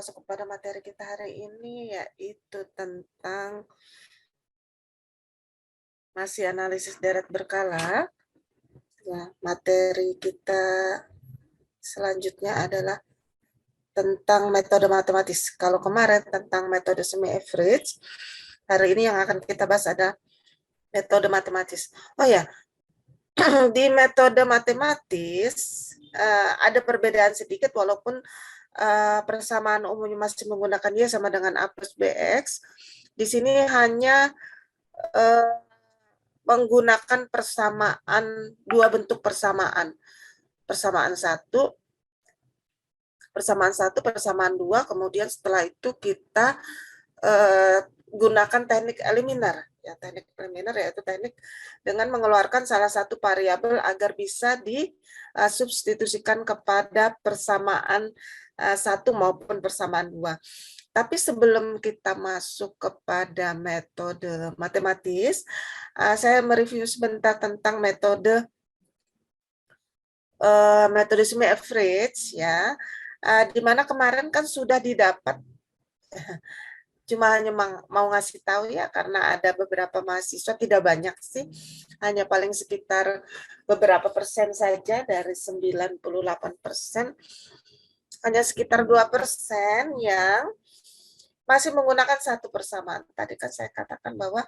masuk kepada materi kita hari ini, yaitu tentang masih analisis deret berkala. Ya, materi kita selanjutnya adalah tentang metode matematis. Kalau kemarin tentang metode semi-average, hari ini yang akan kita bahas ada metode matematis. Oh ya, di metode matematis ada perbedaan sedikit walaupun persamaan umumnya masih menggunakan Y sama dengan A plus BX. Di sini hanya menggunakan persamaan, dua bentuk persamaan. Persamaan satu, persamaan dua, kemudian setelah itu kita gunakan teknik eliminar. Ya, teknik eliminar yaitu teknik dengan mengeluarkan salah satu variabel agar bisa disubstitusikan kepada persamaan satu maupun persamaan dua. Tapi sebelum kita masuk kepada metode matematis, saya mereview sebentar tentang metode semi-average, ya, di mana kemarin kan sudah didapat. Cuma hanya mau ngasih tahu ya, karena ada beberapa mahasiswa, tidak banyak sih, hanya paling sekitar beberapa persen saja dari 98%, hanya sekitar 2% yang masih menggunakan satu persamaan. Tadi kan saya katakan bahwa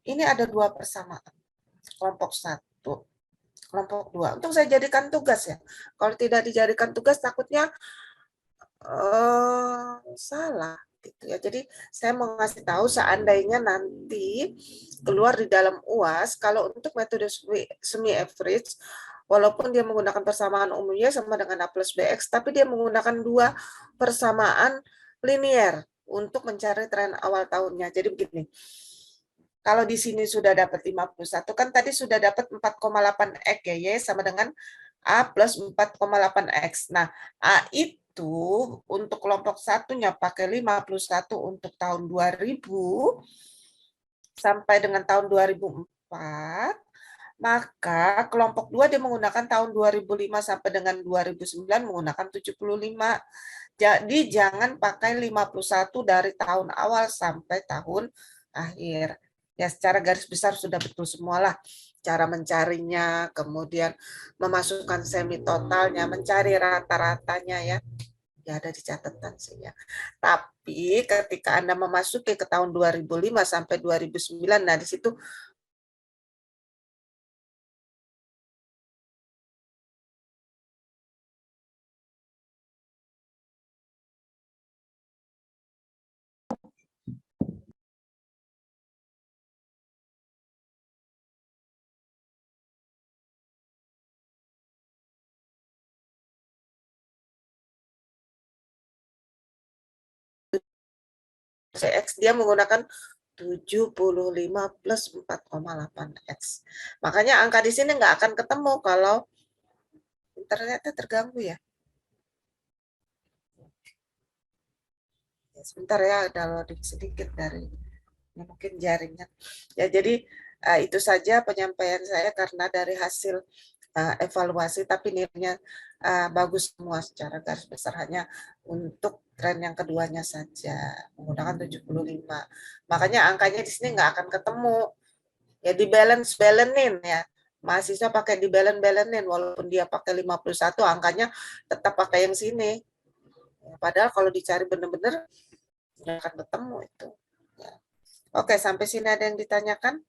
ini ada dua persamaan, kelompok satu, kelompok dua. Untuk saya jadikan tugas ya. Kalau tidak dijadikan tugas, takutnya salah gitu ya. Jadi saya mau ngasih tahu seandainya nanti keluar di dalam UAS, kalau untuk metode semi-average, walaupun dia menggunakan persamaan umumnya sama dengan A plus BX, tapi dia menggunakan dua persamaan linier untuk mencari tren awal tahunnya. Jadi begini, kalau di sini sudah dapat 51, kan tadi sudah dapat 4,8X ya, Y sama dengan A plus 4,8X. Nah, A itu untuk kelompok satunya pakai 51 untuk tahun 2000 sampai dengan tahun 2004, maka kelompok 2 dia menggunakan tahun 2005 sampai dengan 2009 menggunakan 75. Jadi jangan pakai 51 dari tahun awal sampai tahun akhir. Ya, secara garis besar sudah betul semualah. Cara mencarinya, kemudian memasukkan semi totalnya, mencari rata-ratanya ya. Ya ada di catatan sih ya. Tapi ketika Anda memasuki ke tahun 2005 sampai 2009, nah di situ CX dia menggunakan 75 plus 4,8X. Makanya angka di sini nggak akan ketemu kalau internetnya terganggu ya. Sebentar ya, ada loading sedikit dari mungkin jaringan. Ya, jadi itu saja penyampaian saya karena dari hasil evaluasi, tapi nilainya bagus semua secara garis besar, hanya untuk tren yang keduanya saja menggunakan 75. Makanya angkanya di sini nggak akan ketemu. Ya di balance-balancein ya. Mahasiswa pakai di balance-balancein walaupun dia pakai 51, angkanya tetap pakai yang sini. Ya, padahal kalau dicari benar-benar nggak akan ketemu itu. Ya. Oke, sampai sini ada yang ditanyakan?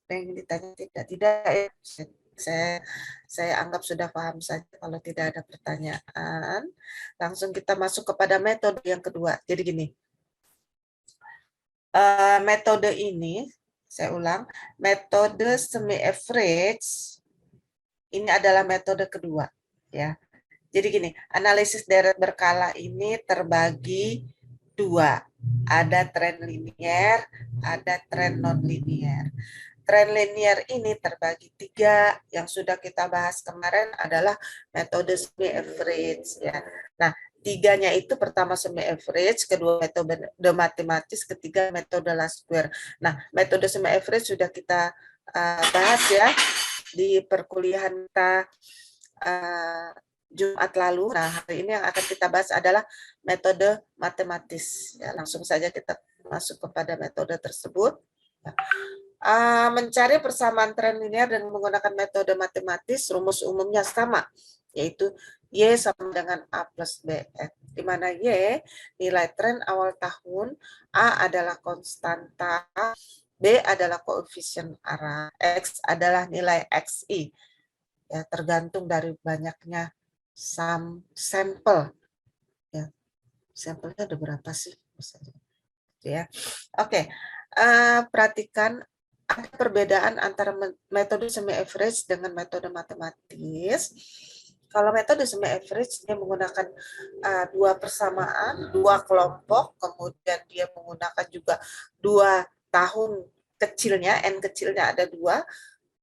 Ada yang ditanya tidak ya. Saya anggap sudah paham saja. Kalau tidak ada pertanyaan, langsung kita masuk kepada metode yang kedua. Jadi gini, metode ini, saya ulang, metode semi-average ini adalah metode kedua. Ya. Jadi gini, analisis deret berkala ini terbagi dua. Ada tren linier, ada tren non-linier. Tren linier ini terbagi tiga. Yang sudah kita bahas kemarin adalah metode semi-average. Ya. Nah, tiganya itu pertama semi-average, kedua metode matematis, ketiga metode last square. Nah, metode semi-average sudah kita bahas ya di perkuliahan kita Jumat lalu. Nah, hari ini yang akan kita bahas adalah metode matematis. Ya, langsung saja kita masuk kepada metode tersebut. Ya. Mencari persamaan tren linear dengan menggunakan metode matematis, rumus umumnya sama, yaitu Y sama dengan A plus BN, di mana Y nilai tren awal tahun, A adalah konstanta, B adalah koefisien arah, X adalah nilai XI, ya, tergantung dari banyaknya sampel. Ya, sampelnya ada berapa sih? Ya. Oke, perhatikan ada perbedaan antara metode semi-average dengan metode matematis. Kalau metode semi-average, dia menggunakan dua persamaan, dua kelompok, kemudian dia menggunakan juga dua tahun kecilnya, N kecilnya ada dua,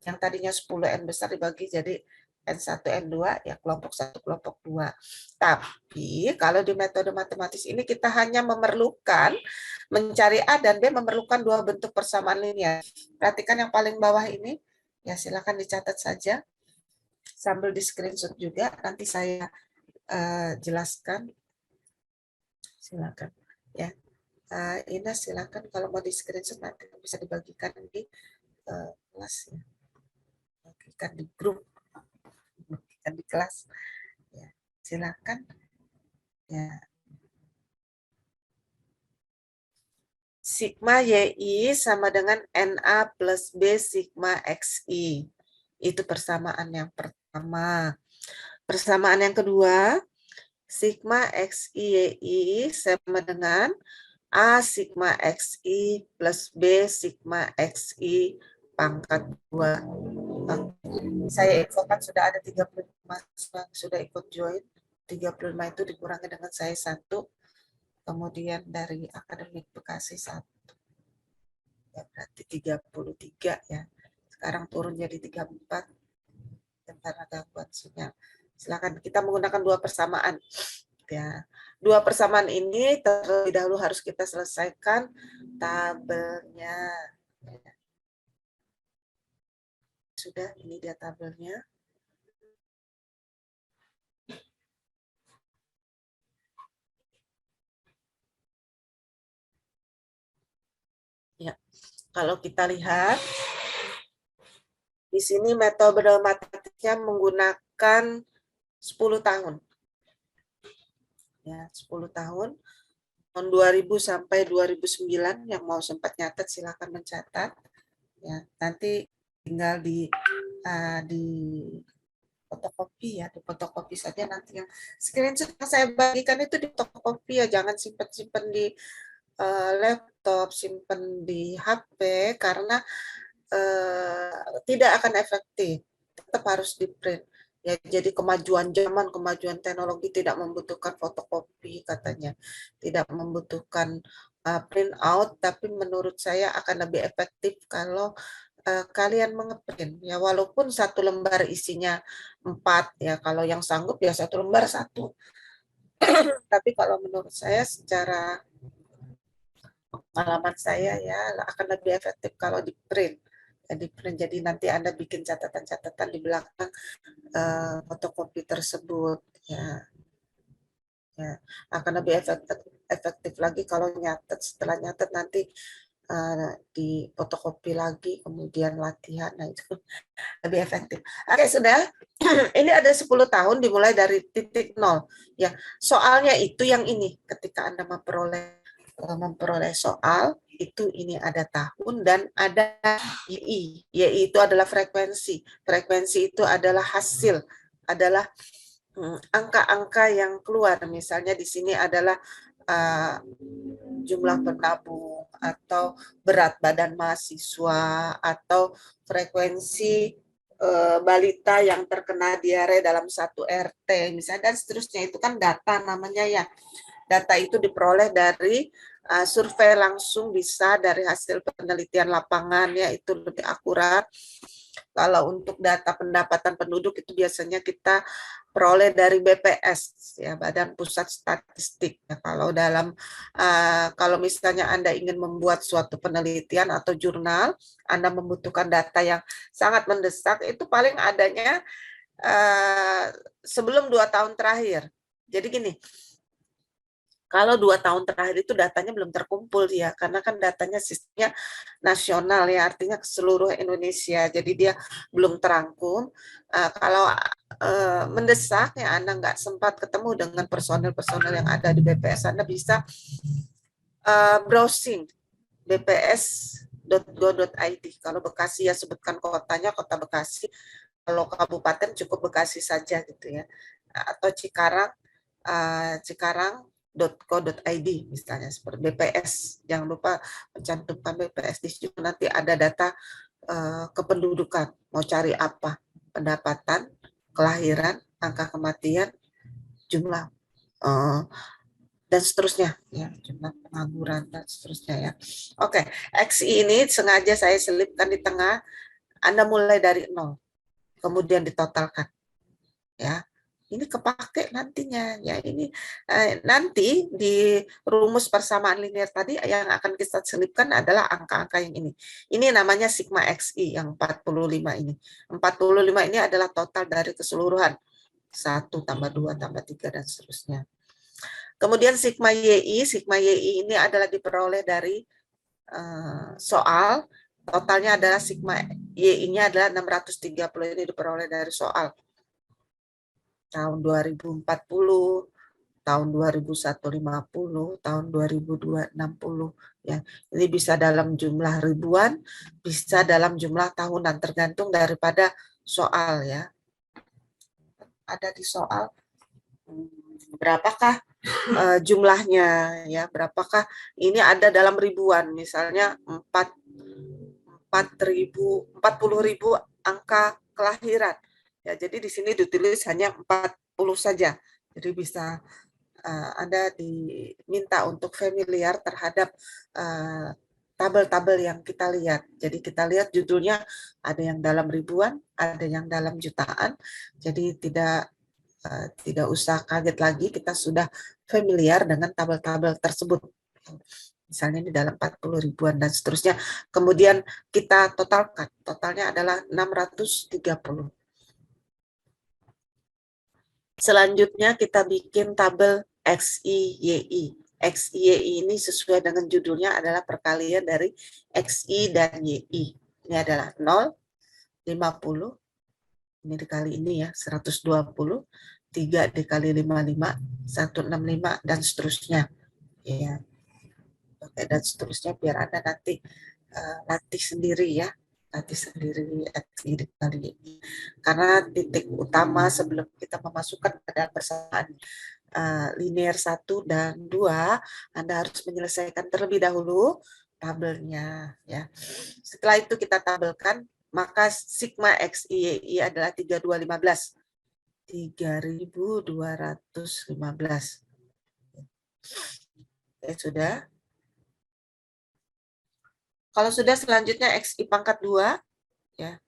yang tadinya 10 N besar dibagi jadi N1, N2, ya kelompok 1, kelompok 2. Tapi kalau di metode matematis ini kita hanya memerlukan mencari A dan B, memerlukan dua bentuk persamaan linear. Perhatikan yang paling bawah ini, ya silakan dicatat saja sambil di screenshot juga, nanti saya jelaskan. Silakan ya. Ina silakan kalau mau di screenshot nanti bisa dibagikan di kelas ya. Bagikan di grup, bagikan di kelas. Ya, silakan. Ya. Sigma YI sama dengan NA plus B sigma XI. Itu persamaan yang pertama. Persamaan yang kedua, sigma XI YI sama dengan A sigma XI plus B sigma XI pangkat 2. Saya infokan sudah ada 35 yang sudah ikut join. 35 itu dikurangi dengan saya 1. Kemudian dari Akademik Bekasi 1. Ya, berarti 33 ya. Sekarang turun jadi 34. Dan karena gangguan sinyal. Silakan, kita menggunakan dua persamaan. Ya. Dua persamaan ini terlebih dahulu harus kita selesaikan tabelnya. Sudah, ini dia tabelnya. Ya, kalau kita lihat di sini metode matematiknya menggunakan 10 tahun. Ya, 10 tahun. Tahun 2000 sampai 2009 yang mau sempat nyatet silakan mencatat. Ya, nanti tinggal di fotokopi ya, di fotokopi saja nanti yang screenshot yang saya bagikan itu di fotokopi ya, jangan simpan-simpan di laptop, simpan di HP karena tidak akan efektif, tetap harus di print. Ya, jadi kemajuan zaman, kemajuan teknologi tidak membutuhkan fotokopi katanya, tidak membutuhkan print out, tapi menurut saya akan lebih efektif kalau kalian mengeprint. Ya, walaupun satu lembar isinya 4, ya kalau yang sanggup ya satu lembar 1. Tapi kalau menurut saya secara pengalaman saya ya akan lebih efektif kalau di print. Jadi nanti Anda bikin catatan-catatan di belakang fotokopi tersebut ya. Ya, akan lebih efektif lagi kalau nyatet, setelah nyatet nanti di fotokopi lagi kemudian latihan, nah itu lebih efektif. Oke, sudah. Ini ada 10 tahun dimulai dari titik 0 ya. Soalnya itu yang ini ketika Anda memperoleh soal itu, ini ada tahun dan ada YI. YI itu adalah frekuensi. Frekuensi itu adalah hasil, adalah angka-angka yang keluar. Misalnya di sini adalah jumlah penabung atau berat badan mahasiswa atau frekuensi balita yang terkena diare dalam satu RT misalnya, dan seterusnya. Itu kan data namanya ya. Data itu diperoleh dari survei langsung, bisa dari hasil penelitian lapangan ya, itu lebih akurat. Kalau untuk data pendapatan penduduk itu biasanya kita peroleh dari BPS ya, Badan Pusat Statistik. Ya, kalau misalnya Anda ingin membuat suatu penelitian atau jurnal, Anda membutuhkan data yang sangat mendesak, itu paling adanya sebelum 2 tahun terakhir. Jadi gini, kalau 2 tahun terakhir itu datanya belum terkumpul ya, karena kan datanya sistemnya nasional ya, artinya ke seluruh Indonesia. Jadi dia belum terangkum. Kalau mendesak ya Anda nggak sempat ketemu dengan personel-personel yang ada di BPS, Anda bisa browsing bps.go.id. Kalau Bekasi ya sebutkan kotanya, Kota Bekasi. Kalau kabupaten cukup Bekasi saja gitu ya. Atau Cikarang, cikarang.co.id misalnya seperti BPS. Jangan lupa mencantumkan BPS di situ, nanti ada data kependudukan. Mau cari apa? Pendapatan, kelahiran, angka kematian, jumlah dan seterusnya ya, jumlah pengangguran dan seterusnya ya. Oke, XI ini sengaja saya selipkan di tengah. Anda mulai dari 0, kemudian ditotalkan ya. Ini kepake nantinya ya. Ini nanti di rumus persamaan linear tadi yang akan kita selipkan adalah angka-angka yang ini. Ini namanya sigma XI yang 45 ini. 45 ini adalah total dari keseluruhan 1 tambah 2 tambah 3 dan seterusnya. Kemudian sigma YI ini adalah diperoleh dari soal. Totalnya adalah sigma YI-nya adalah 630, ini diperoleh dari soal. Tahun 2040, tahun 2150, tahun 2260 ya. Ini bisa dalam jumlah ribuan, bisa dalam jumlah tahunan, tergantung daripada soal ya. Ada di soal berapakah jumlahnya ya, berapakah ini ada dalam ribuan, misalnya 40.000 angka kelahiran ya. Jadi di sini ditulis hanya 40 saja. Jadi bisa Anda diminta untuk familiar terhadap tabel-tabel yang kita lihat. Jadi kita lihat judulnya ada yang dalam ribuan, ada yang dalam jutaan. Jadi tidak usah kaget lagi, kita sudah familiar dengan tabel-tabel tersebut. Misalnya di dalam 40 ribuan dan seterusnya. Kemudian kita totalkan. Totalnya adalah 630. Selanjutnya kita bikin tabel XI-YI. XI-YI ini sesuai dengan judulnya adalah perkalian dari XI dan YI. Ini adalah 0, 50, ini dikali ini ya, 120, 3 dikali 55, 165, dan seterusnya. Ya. Oke, dan seterusnya biar Anda nanti latih sendiri ya. Latih sendiri XI dikali YI. Karena titik utama sebelum kita memasukkan pada persamaan linear 1 dan 2, Anda harus menyelesaikan terlebih dahulu tabelnya ya. Setelah itu kita tabelkan, maka sigma XI adalah 3215. 3215. Oke, sudah. Kalau sudah, selanjutnya XI pangkat 2 ya.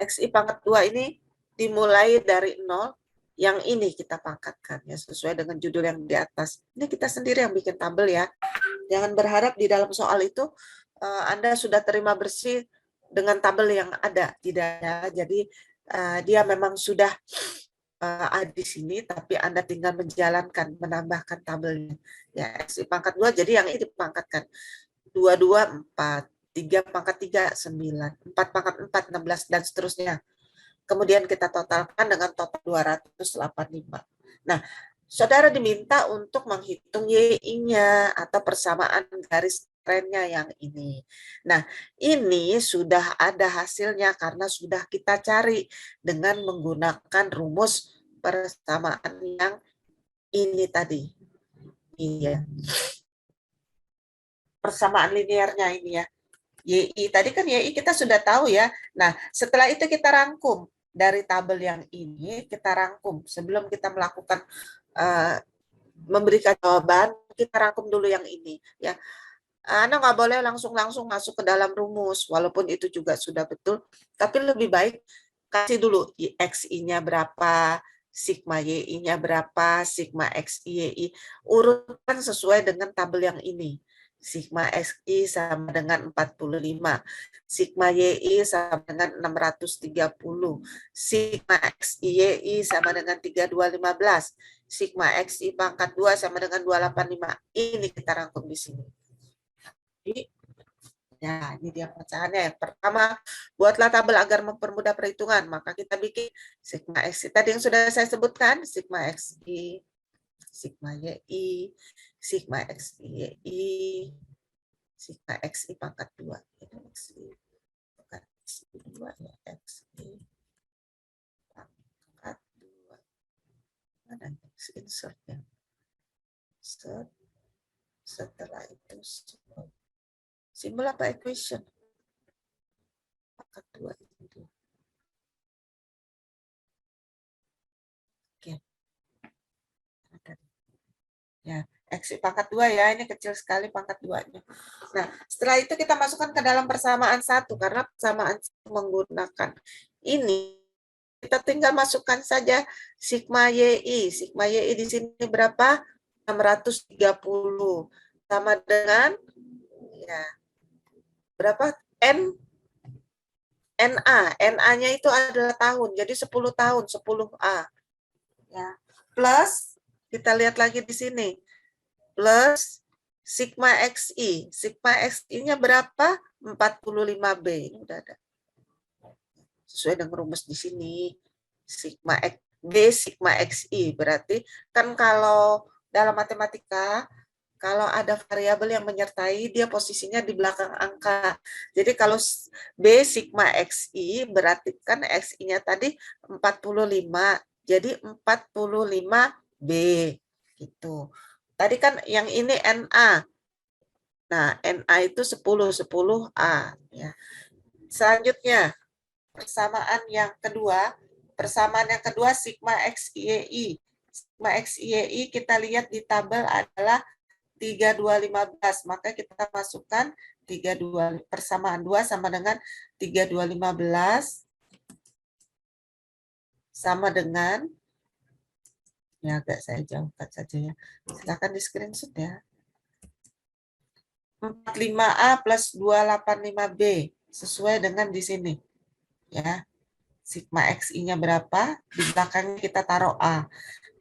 XI pangkat 2 ini dimulai dari 0. Yang ini kita pangkatkan ya, sesuai dengan judul yang di atas. Ini kita sendiri yang bikin tabel ya. Jangan berharap di dalam soal itu Anda sudah terima bersih dengan tabel yang ada. Tidak ya. Jadi dia memang sudah ada di sini, tapi Anda tinggal menjalankan, menambahkan tabelnya. Ya, XI pangkat 2, jadi yang ini dipangkatkan. 2, 2, 4. 3 pangkat 3, 9. 4 pangkat 4, 16, dan seterusnya. Kemudian kita totalkan dengan total 285. Nah, saudara diminta untuk menghitung YI-nya atau persamaan garis trennya yang ini. Nah, ini sudah ada hasilnya karena sudah kita cari dengan menggunakan rumus persamaan yang ini tadi. Iya. Persamaan linearnya ini ya. YI tadi kan YI kita sudah tahu ya. Nah, setelah itu kita rangkum dari tabel yang ini, kita rangkum sebelum kita melakukan memberikan jawaban, kita rangkum dulu yang ini ya. Anda nggak boleh langsung masuk ke dalam rumus, walaupun itu juga sudah betul, tapi lebih baik kasih dulu XI-nya berapa, sigma YI-nya berapa, sigma XI YI, urutkan sesuai dengan tabel yang ini. Sigma XI sama dengan 45. Sigma YI sama dengan 630. Sigma XI sama dengan 3215. Sigma XI pangkat 2 sama dengan 285. Ini kita rangkum di sini. Ya, ini dia pecahannya. Yang pertama, buatlah tabel agar mempermudah perhitungan. Maka kita bikin sigma XI. Tadi yang sudah saya sebutkan, sigma XI, sigma YI, sigma XI, YI, sigma XI pangkat 2. Ini XI pangkat 2 ya, XI pangkat 2. Mana X insert ya? Insert. Setelah itu simbol apa equation? Pangkat 2 itu. Oke. Ya, X pangkat 2 ya, ini kecil sekali pangkat 2-nya. Nah, setelah itu kita masukkan ke dalam persamaan 1, karena persamaan menggunakan ini, kita tinggal masukkan saja sigma YI. Sigma YI di sini berapa? 630. Sama dengan, ya, berapa? NA. NA-nya itu adalah tahun, jadi 10 tahun, 10A. Ya. Plus, kita lihat lagi di sini, plus sigma XI. Sigma XI-nya berapa? 45B. Ini udah ada. Sesuai dengan rumus di sini. Sigma X, B sigma XI. Berarti kan kalau dalam matematika, kalau ada variabel yang menyertai, dia posisinya di belakang angka. Jadi kalau B sigma XI, berarti kan XI-nya tadi 45. Jadi 45B. Gitu. Tadi kan yang ini NA. Nah, NA itu 10, 10A. Ya. Selanjutnya, persamaan yang kedua sigma XIEI. Sigma XIEI kita lihat di tabel adalah 3215. Maka kita masukkan 32 persamaan 2 sama dengan 3215 sama dengan, ya agak saya jauhkan saja ya. Silakan di screenshot ya. 45A plus 285B sesuai dengan di sini. Ya. Sigma XI-nya berapa? Di belakangnya kita taruh A.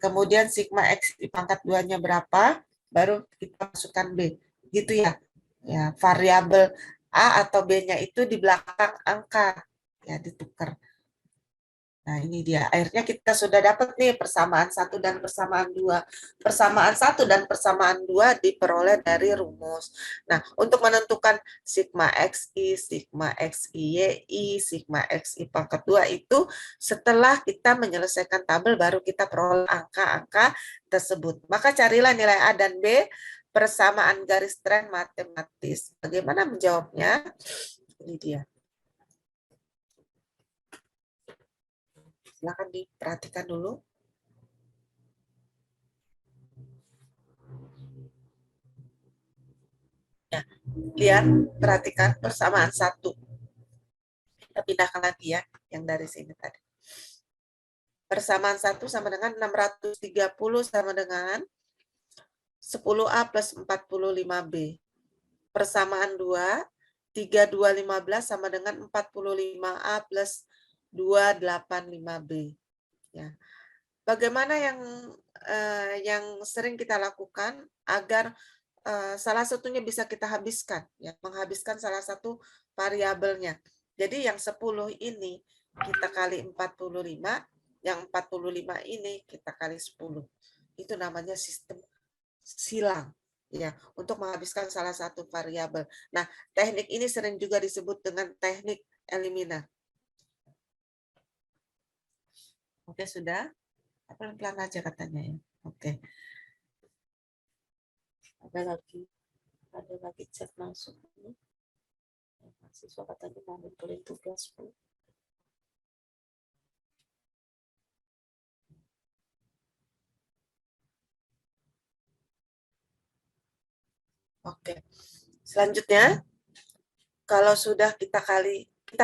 Kemudian sigma XI pangkat 2-nya berapa? Baru kita masukkan B. Gitu ya. Ya, variabel A atau B-nya itu di belakang angka. Ya, ditukar. Nah, ini dia. Akhirnya kita sudah dapat nih persamaan 1 dan persamaan 2. Persamaan 1 dan persamaan 2 diperoleh dari rumus. Nah, untuk menentukan sigma XI, sigma XIYI, sigma XI pangkat 2 itu setelah kita menyelesaikan tabel baru kita peroleh angka-angka tersebut. Maka carilah nilai A dan B persamaan garis tren matematis. Bagaimana menjawabnya? Ini dia. Silakan diperhatikan dulu. Ya, lihat, perhatikan persamaan 1. Kita pindahkan lagi ya, yang dari sini tadi. Persamaan 1 sama dengan 630 sama dengan 10A plus 45B. Persamaan 2, 3215 sama dengan 45A plus 285B. Ya. Bagaimana yang sering kita lakukan agar salah satunya bisa kita habiskan, ya, menghabiskan salah satu variabelnya. Jadi yang 10 ini kita kali 45, yang 45 ini kita kali 10. Itu namanya sistem silang, ya, untuk menghabiskan salah satu variabel. Nah, teknik ini sering juga disebut dengan teknik eliminer. Oke, sudah? Pelan-pelan aja katanya ya. Oke. Ada lagi chat masuk ini. Mahasiswa katanya mau ngumpulin tugas, Bu. Oke. Selanjutnya, kalau sudah kita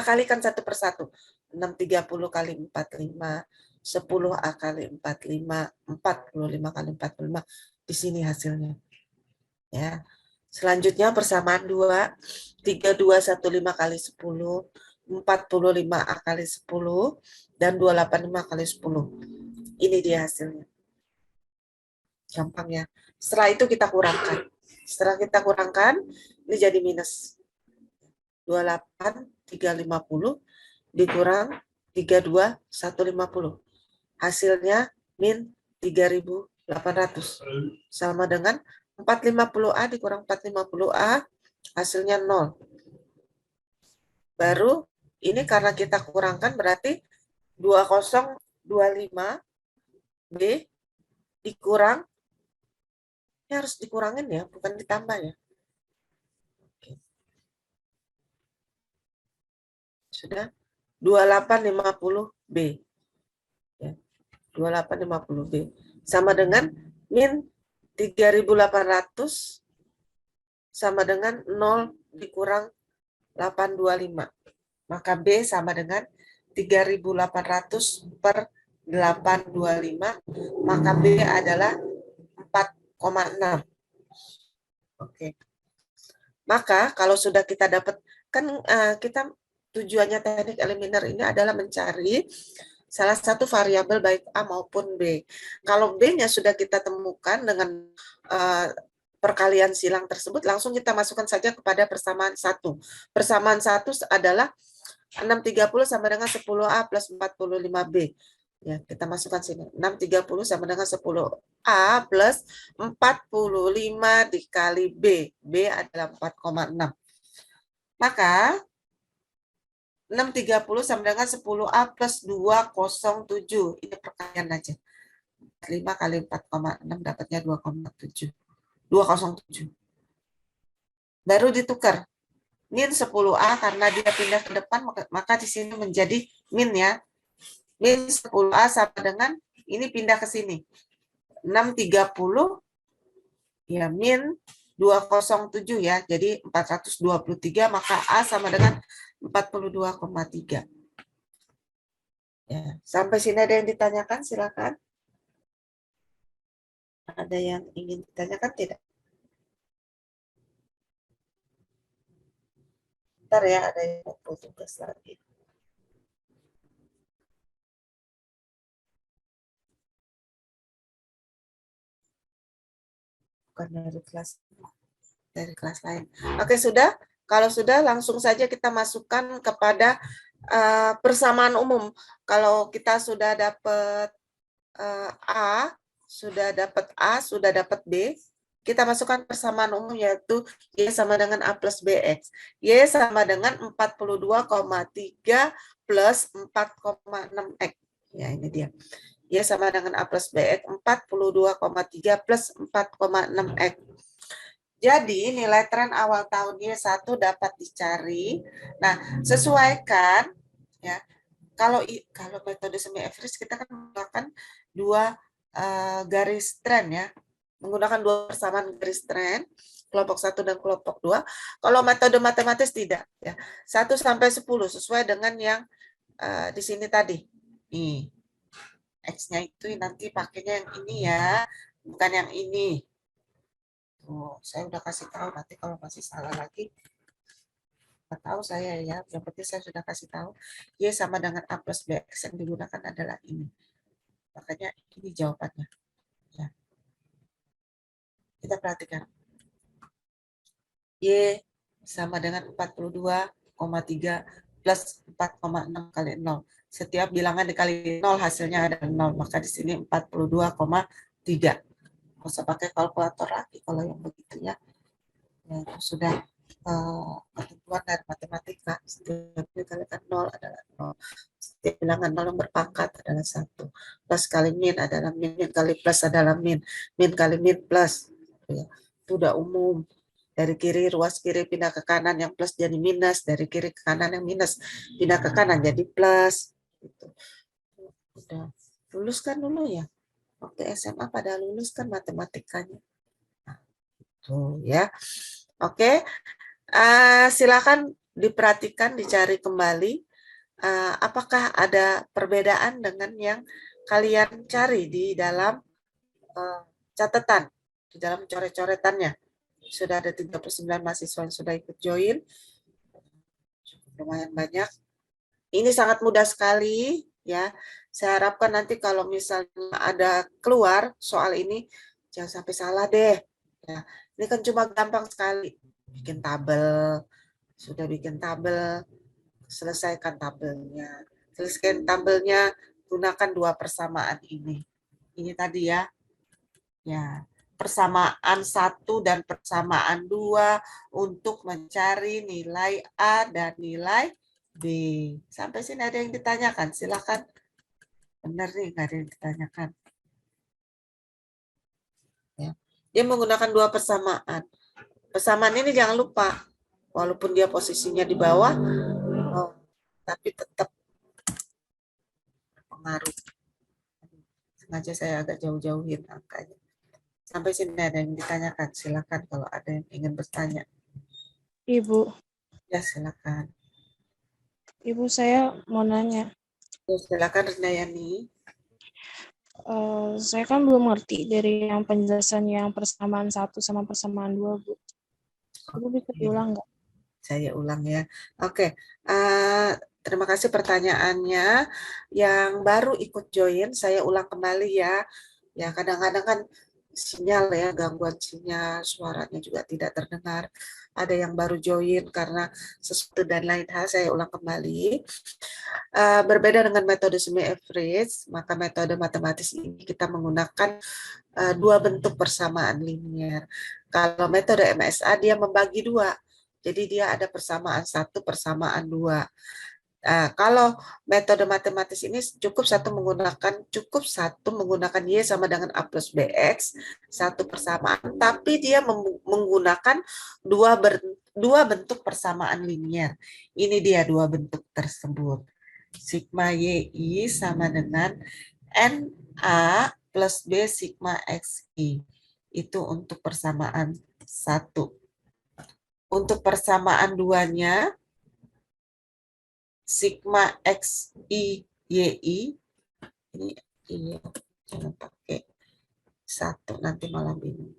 kalikan satu persatu. 630 kali 45, 10A kali 45, 45 kali 45. Di sini hasilnya. Ya. Selanjutnya persamaan 2, 3215 kali 10, 45A kali 10, dan 285 kali 10. Ini dia hasilnya. Gampang ya. Setelah itu kita kurangkan. Setelah kita kurangkan, ini jadi minus. 28350 dikurang 32150. Hasilnya min 3800. Sama dengan 450A dikurang 450A, hasilnya 0. Baru ini karena kita kurangkan berarti 2025B dikurang, ini harus dikurangin ya, bukan ditambah ya. Oke. Sudah 2850B. Ya, 2850B. Sama dengan min 3800 sama dengan 0 dikurang 825. Maka B sama dengan 3800 per 825. Maka B adalah 4,6. Oke. Maka kalau sudah kita dapat, kan kita tujuannya teknik eliminer ini adalah mencari salah satu variabel baik A maupun B. Kalau B-nya sudah kita temukan dengan perkalian silang tersebut, langsung kita masukkan saja kepada persamaan 1. Persamaan 1 adalah 630 sama dengan 10A plus 45B. Ya, kita masukkan sini. 630 sama dengan 10A plus 45 dikali B. B adalah 4,6. Maka 630 sama dengan 10A plus 207. Ini perkalian aja. 5 kali 4,6 dapatnya 2,7. 207. Baru ditukar. Min 10A karena dia pindah ke depan, maka di sini menjadi min ya. Min 10A sama dengan, ini pindah ke sini. 630 ya min 207 ya. Jadi 423, maka A sama dengan 42,3. Ya, sampai sini ada yang ditanyakan, silakan. Ada yang ingin ditanyakan tidak? Bentar ya, ada yang mau tugas lagi. Bukan dari kelas lain. Oke, sudah. Kalau sudah, langsung saja kita masukkan kepada persamaan umum. Kalau kita sudah dapat A, sudah dapat B, kita masukkan persamaan umum yaitu Y sama dengan A plus BX. Y sama dengan 42,3 plus 4,6X. Ya, ini dia. Y sama dengan A plus BX, 42,3 plus 4,6X. Jadi nilai tren awal tahun Y1 dapat dicari. Nah, sesuaikan ya. Kalau metode semi average kita kan menggunakan dua garis tren ya. Menggunakan dua persamaan garis tren, kelompok 1 dan kelompok 2. Kalau metode matematis tidak ya. 1 sampai 10 sesuai dengan yang di sini tadi. Nih. X-nya itu nanti pakainya yang ini ya, bukan yang ini. Tuh, saya udah kasih tahu, nanti kalau masih salah lagi, nggak tahu saya ya, yang penting saya sudah kasih tahu. Y sama dengan A plus BX yang digunakan adalah ini. Makanya ini jawabannya. Ya. Kita perhatikan. Y sama dengan 42,3 plus 4,6 kali 0. Setiap bilangan dikali 0 hasilnya ada 0. Maka di sini 42,3. Nggak usah pakai kalkulator lagi kalau yang begitu ya. Ya itu sudah ketentuan dari matematika. Setiap dikalikan 0 adalah 0. Setiap bilangan 0 yang berpangkat adalah 1. Plus kali min adalah min, min kali plus adalah min, min kali min plus. Ya, itu udah umum. Dari kiri, ruas kiri pindah ke kanan, yang plus jadi minus. Dari kiri ke kanan, yang minus pindah ke kanan jadi plus. Gitu. Udah lulus kan dulu ya. Waktu SMA pada lulus kan matematikanya. Nah, tuh ya. Oke, silakan diperhatikan, dicari kembali. Apakah ada perbedaan dengan yang kalian cari di dalam catatan, di dalam coret-coretannya. sudah ada 39 mahasiswa yang sudah ikut join. Lumayan banyak. Ini sangat mudah sekali ya. Saya harapkan nanti kalau misalnya ada keluar soal ini, jangan sampai salah deh. Ya, ini kan cuma gampang sekali. Bikin tabel, sudah bikin tabel, selesaikan tabelnya. Selesaikan tabelnya, gunakan dua persamaan ini. Ini tadi ya. Ya, persamaan 1 dan persamaan 2 untuk mencari nilai A dan nilai B. Sampai sini ada yang ditanyakan? Silakan. Benar nih, nggak ada yang ditanyakan. Ya. Dia menggunakan dua persamaan. Persamaan ini jangan lupa, walaupun dia posisinya di bawah, tapi tetap pengaruh. Sengaja saya agak jauh-jauhin angkanya. Sampai sini ada yang ditanyakan? Silakan kalau ada yang ingin bertanya. Ibu. Ya, silakan. Ibu, saya mau nanya. Silakan Renayani. Saya kan belum ngerti dari yang penjelasan yang persamaan 1 sama persamaan 2, Bu. Ibu bisa diulang nggak? Saya ulang ya. Oke, terima kasih pertanyaannya. Yang baru ikut join, saya ulang kembali ya. Ya, kadang-kadang kan sinyal ya, gangguan sinyal, suaranya juga tidak terdengar. Ada yang baru join karena sesuatu dan lain hal, saya ulang kembali. Berbeda dengan metode semi average, maka metode matematis ini kita menggunakan dua bentuk persamaan linear. Kalau metode MSA dia membagi dua. Jadi dia ada persamaan 1, persamaan 2. Kalau metode matematis ini cukup satu menggunakan Y sama dengan A plus BX, satu persamaan, tapi dia menggunakan dua bentuk persamaan linear. Ini dia dua bentuk tersebut. Sigma YI sama dengan NA plus B sigma XI. Itu untuk persamaan 1. Untuk persamaan 2-nya, sigma XI YI, ini iya, jangan pakai 1, nanti malam ini.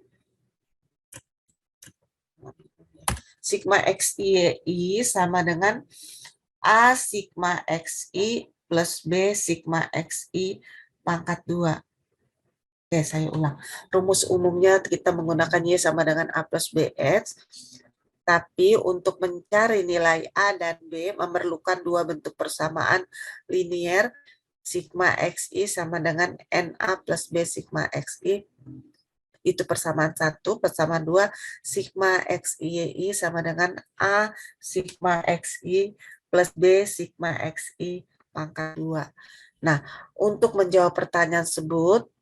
Sigma XI YI sama dengan A sigma XI plus B sigma XI pangkat 2. Oke, saya ulang. Rumus umumnya kita menggunakan Y sama dengan A plus BX, tapi untuk mencari nilai A dan B memerlukan dua bentuk persamaan linear, sigma XI sama dengan NA plus B sigma XI, itu persamaan 1, persamaan 2, sigma XI sama dengan A sigma XI plus B sigma XI pangkat 2. Nah, untuk menjawab pertanyaan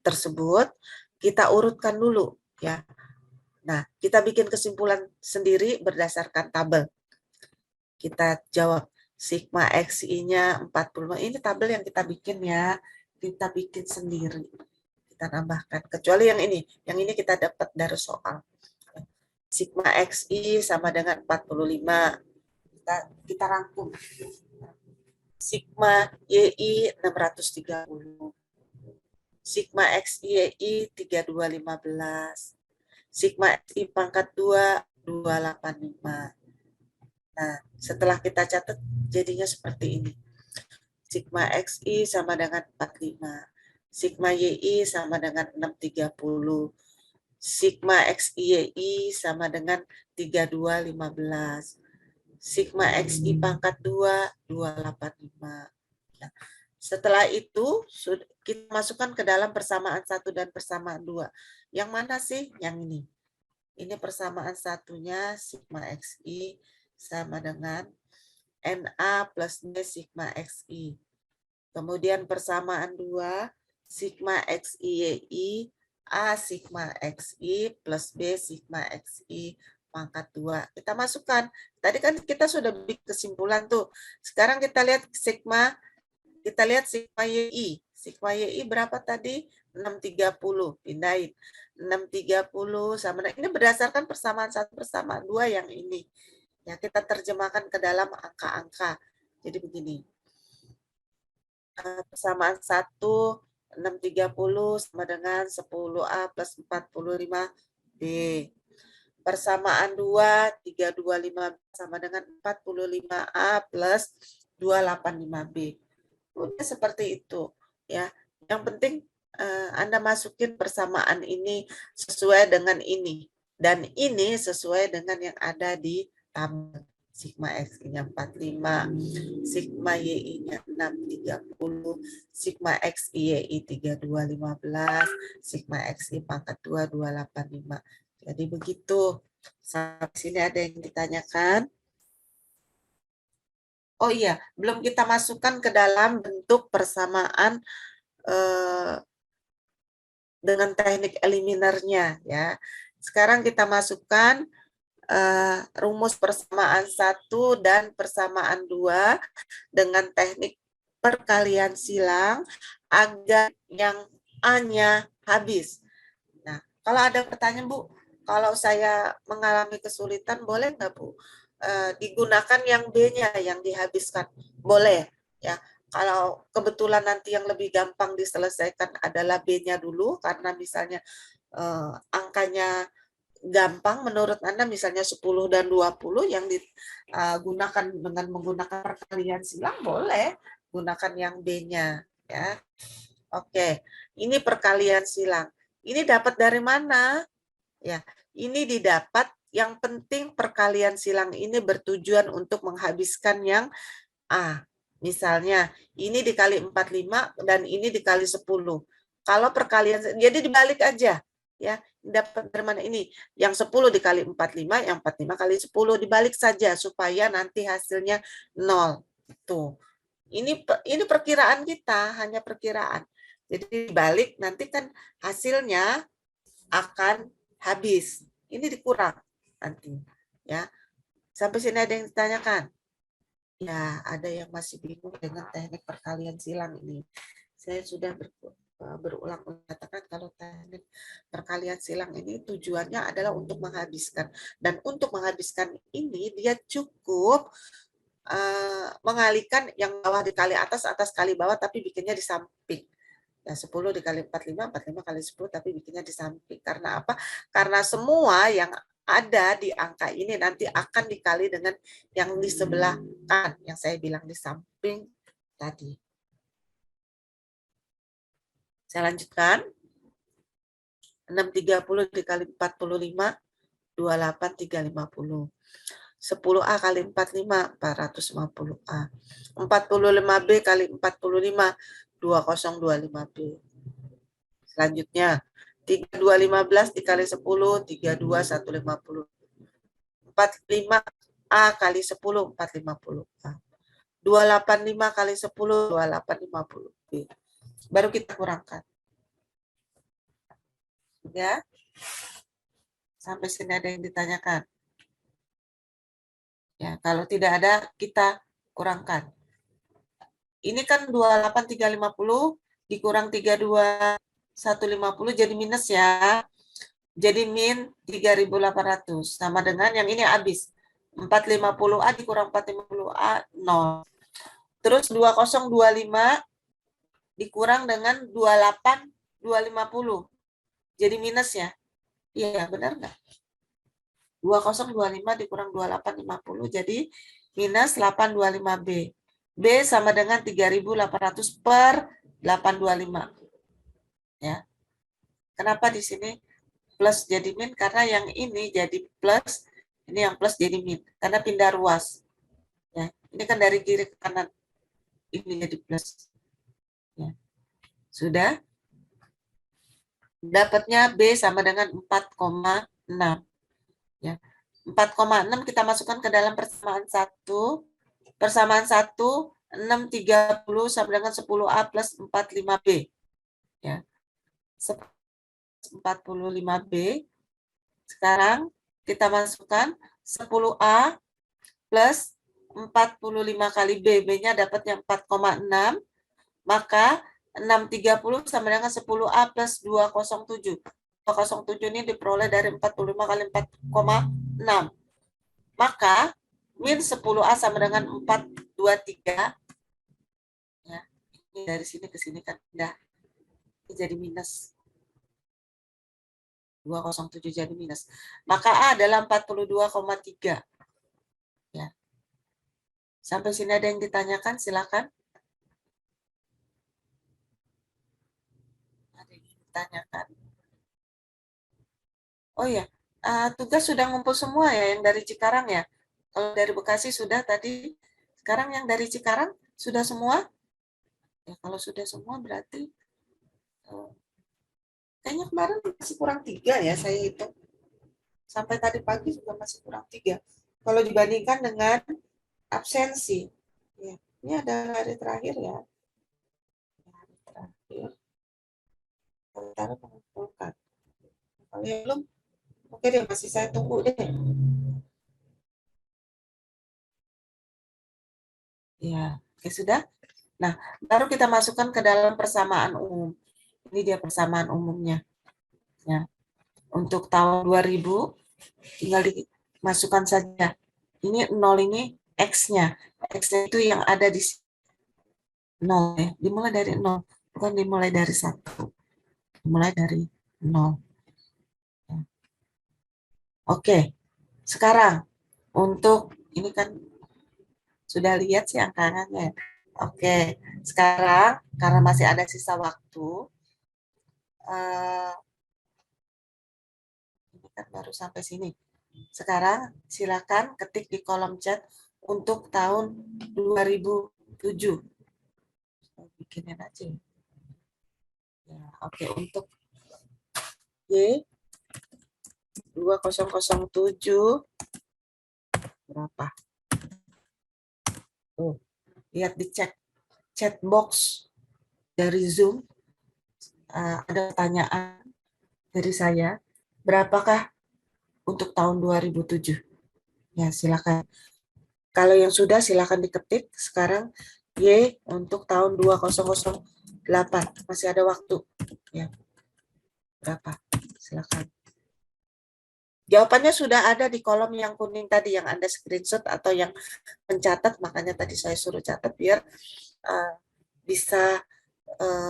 tersebut, kita urutkan dulu ya. Nah, kita bikin kesimpulan sendiri berdasarkan tabel. Kita jawab sigma XI-nya 45. Ini tabel yang kita bikin ya. Kita bikin sendiri. Kita tambahkan. Kecuali yang ini kita dapat dari soal. Sigma XI sama dengan 45. Kita rangkum. Sigma YI 630. Sigma XI 3215. Sigma XI pangkat 2 285. Nah, setelah kita catat jadinya seperti ini. Sigma XI sama dengan 45. Sigma YI sama dengan 630. Sigma XI sama dengan 3215. Sigma XI pangkat 2, 285. Nah, setelah itu, kita masukkan ke dalam persamaan 1 dan persamaan 2. Yang mana sih? Yang ini. Ini persamaan satunya, sigma XI sama dengan NA plus B sigma XI. Kemudian persamaan 2, sigma XI A sigma XI plus B sigma XI pangkat 2. Kita masukkan. Tadi kan kita sudah bikin kesimpulan tuh. Sekarang kita lihat sigma YI. Sigma YI berapa tadi? 630. Pindahin. 630 sama ini berdasarkan persamaan 1 persamaan 2 yang ini. Ya, kita terjemahkan ke dalam angka-angka. Jadi begini. Persamaan 1 630 sama dengan 10A plus 45B. persamaan 2, 325 sama dengan 45A plus 285B. Udah seperti itu ya. Yang penting Anda masukin persamaan ini sesuai dengan ini. Dan ini sesuai dengan yang ada di tabel. Sigma X-nya 45, sigma Y-nya 630, sigma X-Y-I 3215, sigma X-Y pangkat 2 285. Jadi begitu. Sampai sini ada yang ditanyakan? Oh iya, belum kita masukkan ke dalam bentuk persamaan dengan teknik eliminernya ya. Sekarang kita masukkan rumus persamaan 1 dan persamaan 2 dengan teknik perkalian silang agar yang A-nya habis. Nah, kalau ada pertanyaan Bu, kalau saya mengalami kesulitan boleh nggak Bu digunakan yang B-nya yang dihabiskan? Boleh ya. Kalau kebetulan nanti yang lebih gampang diselesaikan adalah B-nya dulu karena misalnya angkanya gampang menurut Anda misalnya 10 dan 20 yang digunakan dengan menggunakan perkalian silang boleh gunakan yang B-nya ya. Oke, ini perkalian silang. Ini dapat dari mana? Ya, ini didapat yang penting perkalian silang ini bertujuan untuk menghabiskan yang A. Misalnya, ini dikali 45 dan ini dikali 10. Kalau perkalian, jadi dibalik aja. Ya, dapat dari mana ini? Yang 10 dikali 45, yang 45 kali 10 dibalik saja supaya nanti hasilnya 0. Tuh. Ini perkiraan kita, hanya perkiraan. Jadi dibalik nanti kan hasilnya akan habis. Ini dikurang nanti. Ya. Sampai sini ada yang ditanyakan? Ya, ada yang masih bingung dengan teknik perkalian silang ini. Saya sudah berulang mengatakan kalau teknik perkalian silang ini tujuannya adalah untuk menghabiskan. Dan untuk menghabiskan ini dia cukup mengalihkan yang bawah dikali atas, atas kali bawah, tapi bikinnya di samping. Ya, 10 dikali 45, 45 kali 10, tapi bikinnya di samping. Karena apa? Karena semua yang ada di angka ini nanti akan dikali dengan yang di sebelah kanan, yang saya bilang di samping tadi. Saya lanjutkan. 630 dikali 45, 28350. 10A kali 45, 450A. 45B kali 45, 2025B. Selanjutnya, 3215 dikali 10, 32150. 45A kali 10, 450A. 285 kali 10, 2850B. Baru kita kurangkan. Ya. Sampai sini ada yang ditanyakan? Ya, kalau tidak ada, kita kurangkan. Ini kan 28350 dikurang 32150 jadi minus ya. Jadi min 3.800 sama dengan yang ini habis. 450A dikurang 450A 0. Terus 2025 dikurang dengan 28250. Jadi minus ya. Iya, benar nggak? 2025 dikurang 2850 jadi minus 825B. B sama dengan 3.800 per 825. Ya. Kenapa di sini plus jadi min? Karena yang ini jadi plus, ini yang plus jadi min. Karena pindah ruas. Ya. Ini kan dari kiri ke kanan. Ini jadi plus. Ya. Sudah? Dapatnya B sama dengan 4,6. Ya. 4,6 kita masukkan ke dalam persamaan 1. Persamaan 1, 630 sama dengan 10A plus 45B. Ya. 45B. Sekarang kita masukkan 10A plus 45 kali B. B-nya dapatnya 4,6. Maka 630 sama dengan 10A plus 207. 207 ini diperoleh dari 45 kali 4,6. Maka min 10A sama dengan 423. Ya, ini dari sini ke sini kan pindah. Ini jadi minus. 207 jadi minus. Maka A adalah 42,3. Ya. Sampai sini ada yang ditanyakan? Silakan. Ada yang ditanyakan? Oh ya, tugas sudah ngumpul semua ya yang dari Cikarang ya. Kalau dari Bekasi sudah tadi. Sekarang yang dari Cikarang sudah semua? Ya, kalau sudah semua berarti kayaknya kemarin masih kurang 3 ya saya itu. Sampai tadi pagi juga masih kurang 3. Kalau dibandingkan dengan absensi. Ya, ini adalah hari terakhir ya. Hari terakhir. Sementara mengumpulkan. Kalau yang belum, oke deh, masih saya tunggu deh. Ya, oke sudah. Nah, baru kita masukkan ke dalam persamaan umum. Ini dia persamaan umumnya. Ya. Untuk tahun 2000, tinggal dimasukkan saja. Ini 0 ini X-nya. X-nya itu yang ada di 0 ya. Dimulai dari 0, bukan dimulai dari 1. Dimulai dari 0. Ya. Oke, sekarang untuk ini kan sudah lihat sih angka-angkanya. Oke, sekarang karena masih ada sisa waktu, ini kan baru sampai sini. Sekarang silakan ketik di kolom chat untuk tahun 2007. Saya bikinin aja. Ya, oke, untuk Y 2007 berapa? Tuh, lihat di chat box dari Zoom, ada pertanyaan dari saya. Berapakah untuk tahun 2007? Ya, silakan. Kalau yang sudah silakan diketik. Sekarang Y untuk tahun 2008. Masih ada waktu. Ya, berapa? Silakan. Jawabannya sudah ada di kolom yang kuning tadi yang Anda screenshot atau yang mencatat, makanya tadi saya suruh catat biar bisa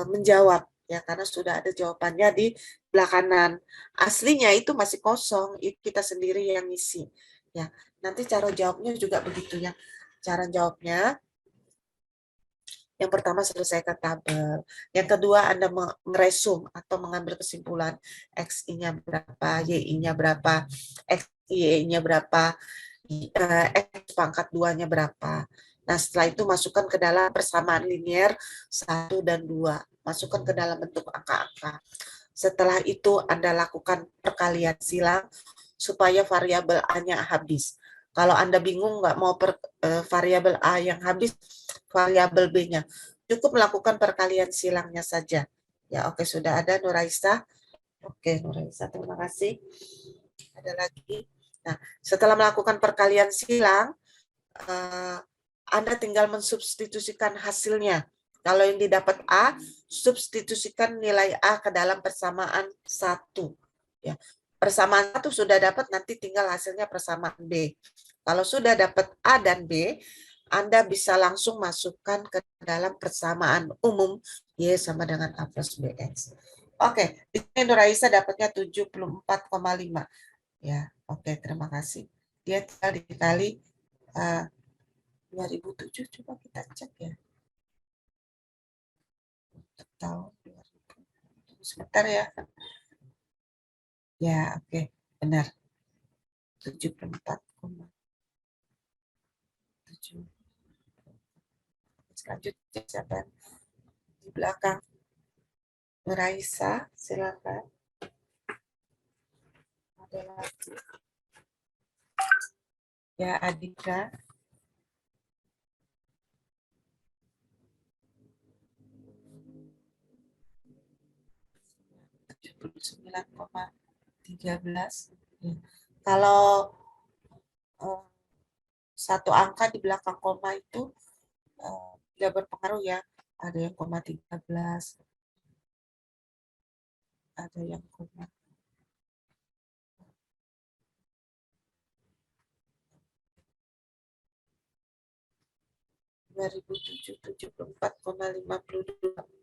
menjawab ya, karena sudah ada jawabannya di belakangan. Aslinya itu masih kosong, itu kita sendiri yang ngisi ya. Nanti cara jawabnya juga begitu ya. Cara jawabnya yang pertama selesaikan tabel. Yang kedua Anda meresum atau mengambil kesimpulan XI-nya berapa, YI-nya berapa, XY-nya berapa, X pangkat 2-nya berapa. Nah, setelah itu masukkan ke dalam persamaan linier 1 dan 2. Masukkan ke dalam bentuk angka-angka. Setelah itu Anda lakukan perkalian silang supaya variabel A-nya habis. Kalau Anda bingung nggak mau variabel A yang habis, variabel B-nya. Cukup melakukan perkalian silangnya saja. Ya, oke, sudah ada Nuraisa. Oke, Nuraisa, terima kasih. Ada lagi. Nah, setelah melakukan perkalian silang, Anda tinggal mensubstitusikan hasilnya. Kalau yang didapat A, substitusikan nilai A ke dalam persamaan 1. Ya. Persamaan 1 sudah dapat, nanti tinggal hasilnya persamaan B. Kalau sudah dapat A dan B, Anda bisa langsung masukkan ke dalam persamaan umum Y sama dengan A plus BX. Oke, di sini Nuraisa dapatnya 74,5. Ya, oke, terima kasih. Dia tinggal dikali 2007, coba kita cek ya. Untuk tahun 2000. Sebentar ya. Ya, oke, benar. 74,7. Selanjutnya siapa di belakang? Raisa, silakan. Ada lagi. Ya, Adika. 79,13. Kalau satu angka di belakang koma itu tidak berpengaruh ya. Ada yang koma 13, ada yang koma 2007 74,52.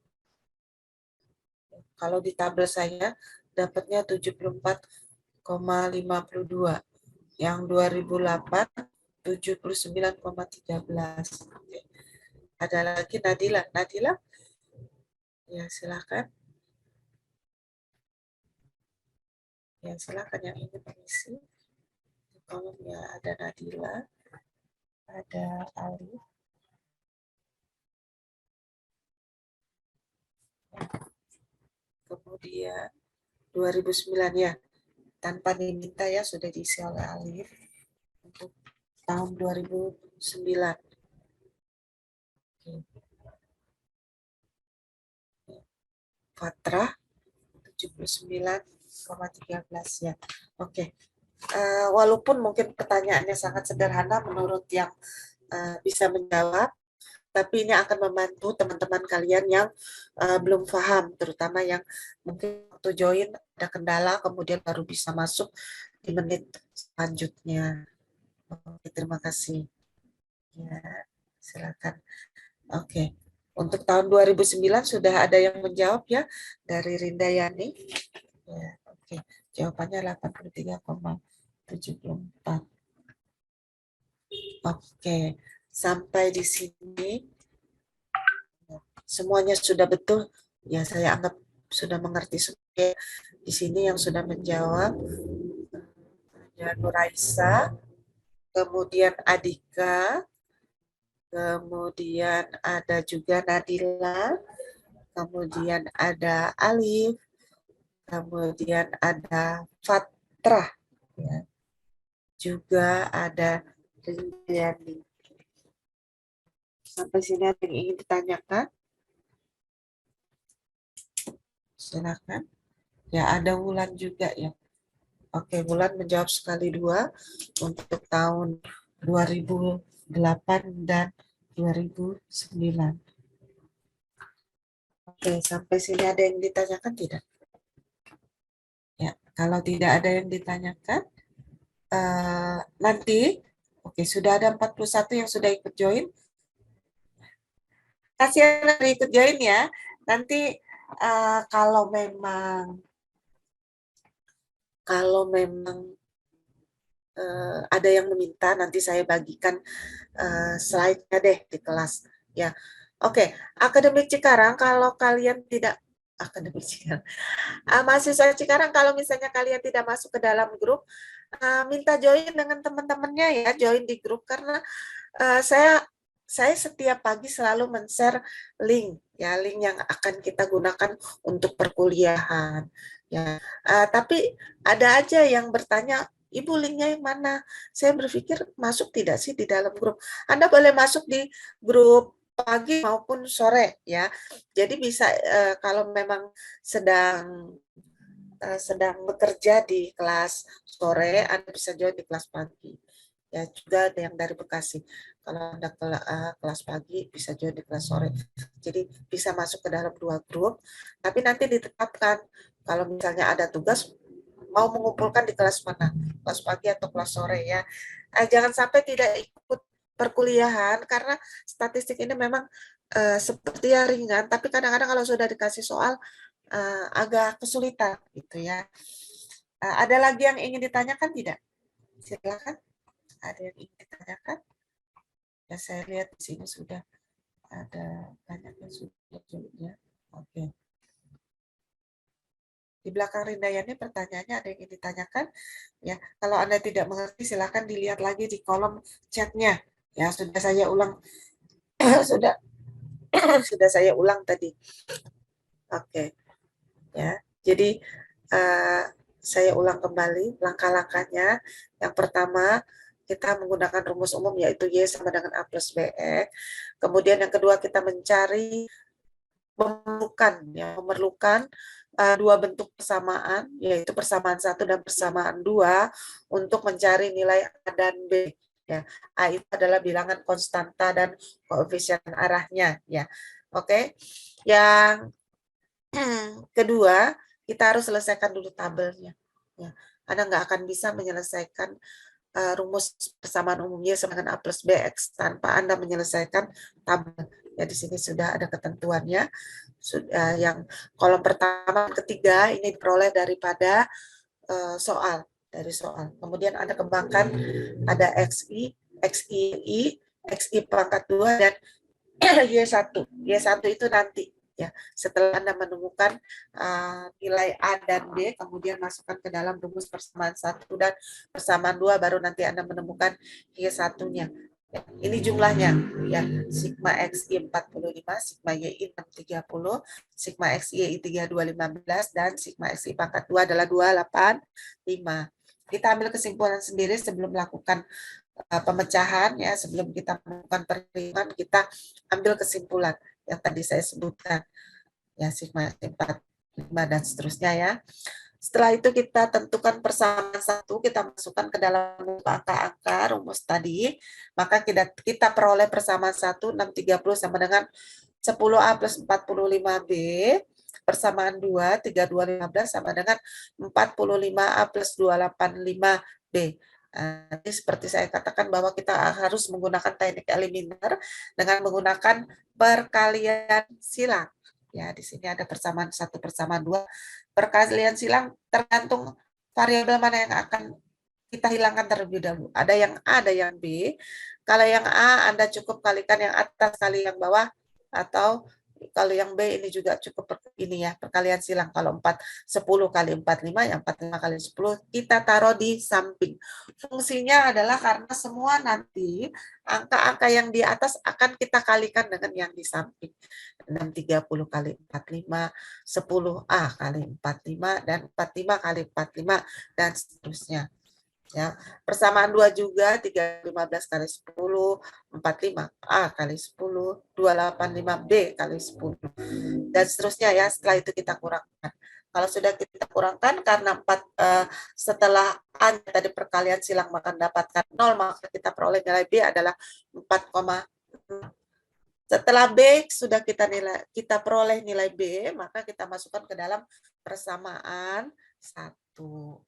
Kalau di tabel saya dapatnya 74,52. Yang 2008 79,13. Oke. Ada lagi Nadila. Nadila? Ya, silakan. Ya, silakan yang ingin mengisi. Kolomnya ada Nadila, ada Ali. Kemudian 2009 ya, tanpa diminta ya, sudah diisi oleh Alif untuk tahun 2009. Oke. Fatrah 79,13 ya. Oke. Walaupun mungkin pertanyaannya sangat sederhana menurut yang bisa menjawab, tapi ini akan membantu teman-teman kalian yang belum paham, terutama yang mungkin waktu join ada kendala, kemudian baru bisa masuk di menit selanjutnya. Oke, terima kasih. Ya, silakan. Oke. Untuk tahun 2009 sudah ada yang menjawab ya dari Rinda Yani. Ya, oke. Jawabannya 83,74. Oke. Sampai di sini semuanya sudah betul. Ya, saya anggap sudah mengerti semua. Di sini yang sudah menjawab ya Nuraisa, kemudian Adika, kemudian ada juga Nadila, kemudian ada Alif, kemudian ada Fatrah, ya. Juga ada Rindiani. Sampai sini ada yang ingin ditanyakan? Silakan. Ya, ada Wulan juga ya. Oke, Wulan menjawab sekali dua untuk tahun 2008 dan 2009. Oke, sampai sini ada yang ditanyakan tidak? Ya, kalau tidak ada yang ditanyakan, nanti, oke, sudah ada 41 yang sudah ikut join. Kasih yang ikut join ya. Nanti kalau memang ada yang meminta, nanti saya bagikan slide-nya deh di kelas. Ya, oke. Akademik Cikarang, kalau kalian tidak akademik Cikarang, mahasiswa Cikarang, kalau misalnya kalian tidak masuk ke dalam grup, minta join dengan teman-temannya ya, join di grup karena saya setiap pagi selalu men-share link ya, link yang akan kita gunakan untuk perkuliahan ya. Tapi ada aja yang bertanya, Ibu linknya yang mana? Saya berpikir masuk tidak sih di dalam grup. Anda boleh masuk di grup pagi maupun sore ya. Jadi bisa kalau memang sedang bekerja di kelas sore, Anda bisa join di kelas pagi. Ya, juga ada yang dari Bekasi. Kalau Anda kelas pagi, bisa join di kelas sore. Jadi bisa masuk ke dalam dua grup, tapi nanti ditetapkan kalau misalnya ada tugas mau mengumpulkan di kelas mana, kelas pagi atau kelas sore ya. Jangan sampai tidak ikut perkuliahan karena statistik ini memang seperti yang ringan, tapi kadang-kadang kalau sudah dikasih soal agak kesulitan gitu ya. Ada lagi yang ingin ditanyakan tidak? Silakan. Ada yang ingin ditanyakan? Ya, saya lihat di sini sudah ada banyak yang sudah ya. Oke. Di belakang Rindayani pertanyaannya ada yang ingin ditanyakan? Ya, kalau Anda tidak mengerti silakan dilihat lagi di kolom chatnya. Ya, sudah saya ulang. sudah sudah saya ulang tadi. Oke. Ya. Jadi saya ulang kembali langkah-langkahnya. Yang pertama, kita menggunakan rumus umum yaitu Y sama dengan A plus BE. Kemudian yang kedua kita memerlukan dua bentuk persamaan, yaitu persamaan 1 dan persamaan 2 untuk mencari nilai A dan B. Ya, A itu adalah bilangan konstanta dan koefisien arahnya. Ya, oke. Yang kedua, kita harus selesaikan dulu tabelnya. Ya, Anda nggak akan bisa menyelesaikan rumus persamaan umumnya sama dengan A plus BX tanpa Anda menyelesaikan tabel. Ya, di sini sudah ada ketentuannya. Yang kolom pertama, ketiga ini diperoleh daripada dari soal. Kemudian Anda kembangkan ada XI, XI, XI pangkat 2 dan Y1. Y1 itu nanti ya, setelah Anda menemukan nilai A dan B, kemudian masukkan ke dalam rumus persamaan 1 dan persamaan 2, baru nanti Anda menemukan Y1-nya. Ya, ini jumlahnya ya, sigma XI 45, sigma YI 630, sigma XI 32 15 dan sigma XI pangkat 2 adalah 285. Kita ambil kesimpulan sendiri sebelum melakukan pemecahan ya, sebelum kita melakukan perhitungan kita ambil kesimpulan yang tadi saya sebutkan ya, sigma 45 dan seterusnya ya. Setelah itu kita tentukan persamaan 1, kita masukkan ke dalam angka-angka rumus tadi, maka kita peroleh persamaan 1, 630 sama dengan 10A plus 45B, persamaan 2, 3215 sama dengan 45A plus 285B. Ini seperti saya katakan bahwa kita harus menggunakan teknik eliminer dengan menggunakan perkalian silang. Ya, di sini ada persamaan 1, persamaan 2. Perkalian silang tergantung variabel mana yang akan kita hilangkan terlebih dahulu. Ada yang A, ada yang B. Kalau yang A, Anda cukup kalikan yang atas kali yang bawah, atau kalau yang B ini juga cukup ini ya, perkalian silang. Kalau 10 kali 45, yang 45 kali 10, kita taruh di samping. Fungsinya adalah karena semua nanti angka-angka yang di atas akan kita kalikan dengan yang di samping. 630 kali 45, 10A kali 45, dan 45 kali 45, dan seterusnya. Ya, persamaan 2 juga, 315 kali 10, 45A kali 10, 285B kali 10, dan seterusnya ya. Setelah itu kita kurangkan. Kalau sudah kita kurangkan, karena setelah A tadi perkalian silang maka dapatkan 0, maka kita peroleh nilai B adalah 4,6. Setelah B sudah kita peroleh nilai B, maka kita masukkan ke dalam persamaan 1.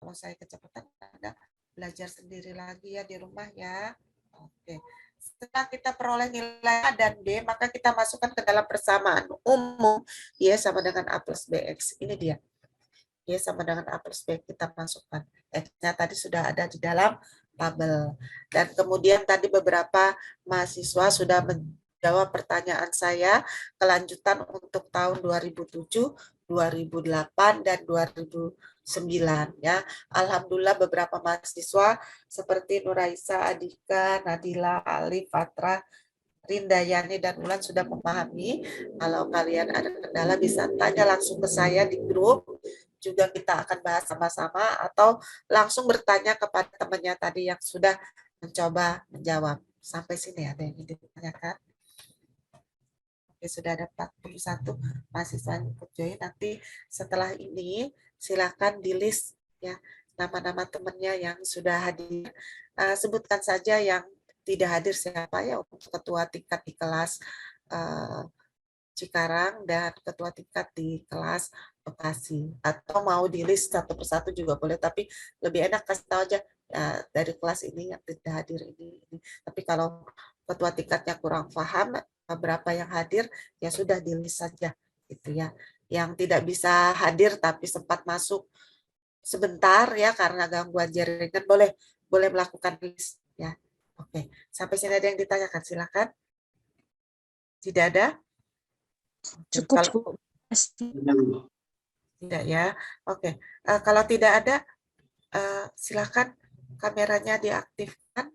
Kalau saya kecepatan, Anda belajar sendiri lagi ya di rumah ya. Oke. Setelah kita peroleh nilai A dan B, maka kita masukkan ke dalam persamaan umum Y sama dengan A plus BX. Ini dia. Y sama dengan A plus B, kita masukkan. X-nya tadi sudah ada di dalam tabel. Dan kemudian tadi beberapa mahasiswa sudah menjawab pertanyaan saya kelanjutan untuk tahun 2007, 2008, dan 2009 ya. Alhamdulillah beberapa mahasiswa seperti Nuraisa, Adika, Nadila, Ali, Fatra, Rindayani, dan Ulan sudah memahami. Kalau kalian ada kendala bisa tanya langsung ke saya di grup. Juga kita akan bahas sama-sama atau langsung bertanya kepada temannya tadi yang sudah mencoba menjawab. Sampai sini ada yang ingin ditanyakan? Oke, sudah ada 41 mahasiswa yang ikut join. Nanti setelah ini silakan di list ya nama-nama temannya yang sudah hadir. Sebutkan saja yang tidak hadir siapa ya, untuk ketua tingkat di kelas Cikarang dan ketua tingkat di kelas Bekasi, atau mau di list satu persatu juga boleh, tapi lebih enak kasih tahu aja ya, dari kelas ini yang tidak hadir ini. Tapi kalau ketua tingkatnya kurang paham berapa yang hadir, ya sudah di list saja gitu ya. Yang tidak bisa hadir tapi sempat masuk sebentar ya karena gangguan jaringan, boleh melakukan list ya. Oke, sampai sini ada yang ditanyakan, silakan. Tidak ada? Cukup. Tidak ya. Oke. Kalau tidak ada, silakan kameranya diaktifkan